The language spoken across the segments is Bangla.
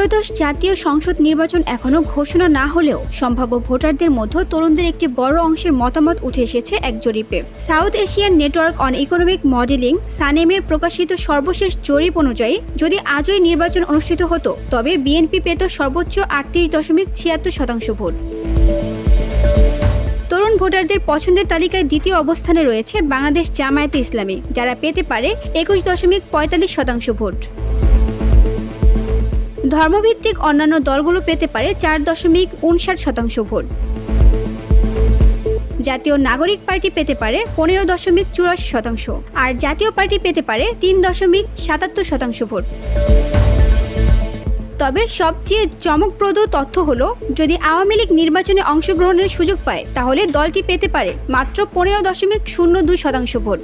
ত্রয়োদশ জাতীয় সংসদ নির্বাচন এখনো ঘোষণা না হলেও সম্ভাব্য ভোটারদের মধ্যে তরুণদের একটি বড় অংশের মতামত উঠে এসেছে এক জরিপে। South Asian network on economic modelling সানেমের প্রকাশিত সর্বশেষ জরিপ অনুযায়ী যদি আজই নির্বাচন অনুষ্ঠিত হতো তবে বিএনপি পেত সর্বোচ্চ 38.76% ভোট। তরুণ ভোটারদের পছন্দের তালিকায় দ্বিতীয় অবস্থানে রয়েছে বাংলাদেশ জামায়াতে ইসলামী, যারা পেতে পারে 21.45% ভোট। ধর্মভিত্তিক অন্যান্য দলগুলো পেতে পারে 4.59% ভোট। জাতীয় নাগরিক পার্টি পেতে পারে 15.84%, আর জাতীয় পার্টি পেতে পারে 3.77% ভোট। তবে সবচেয়ে চমকপ্রদ তথ্য হলো, যদি আওয়ামী লীগ নির্বাচনে অংশগ্রহণের সুযোগ পায় তাহলে দলটি পেতে পারে মাত্র 15.02% ভোট।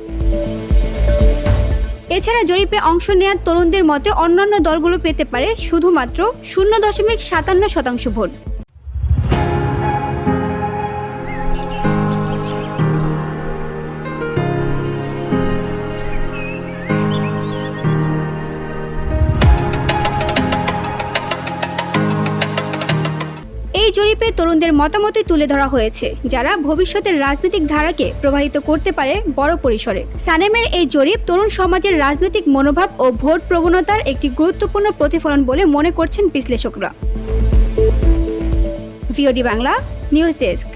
এছাড়া জরিপে অংশ নেওয়া তরুণদের মতে অন্যান্য দলগুলো পেতে পারে শুধুমাত্র 0.57% ভোট। এই জরিপে তরুণদের মতামতই তুলে ধরা হয়েছে, যারা ভবিষ্যতের রাজনৈতিক ধারাকে প্রভাবিত করতে পারে বড় পরিসরে। সানেমের এই জরিপ তরুণ সমাজের রাজনৈতিক মনোভাব ও ভোট প্রবণতার একটি গুরুত্বপূর্ণ প্রতিফলন বলে মনে করছেন বিশ্লেষকরা। VOD Bangla news desk.